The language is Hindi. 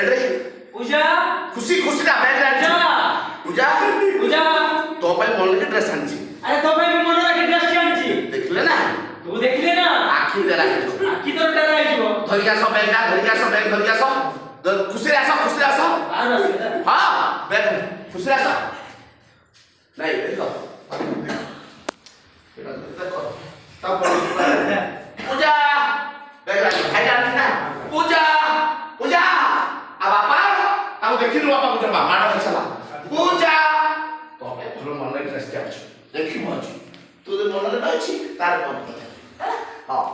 एड्रे पूजा खुशी खुशी ना बैग पूजा पूजा पूजा तो भाई मन के ड्रेस आनची अरे तो भाई भी मन रखी ड्रेस आनची देखले ना तू देखले ना आखी देला आखी तो डरा आइबो धरिया सब बैग ना धरिया सब खुशी आसा आरो हां बैग खुशी आसा नहीं देखो देखो तब पूजा बैग खाई जानी ना पूजा पूजा अब बापा aku देखिनु बापा को जमा माडा छला पूजा तो भाई भलो मन रे ड्रेस क्या अछि देखि म अछि तू तो मन रे अछि तार मन हां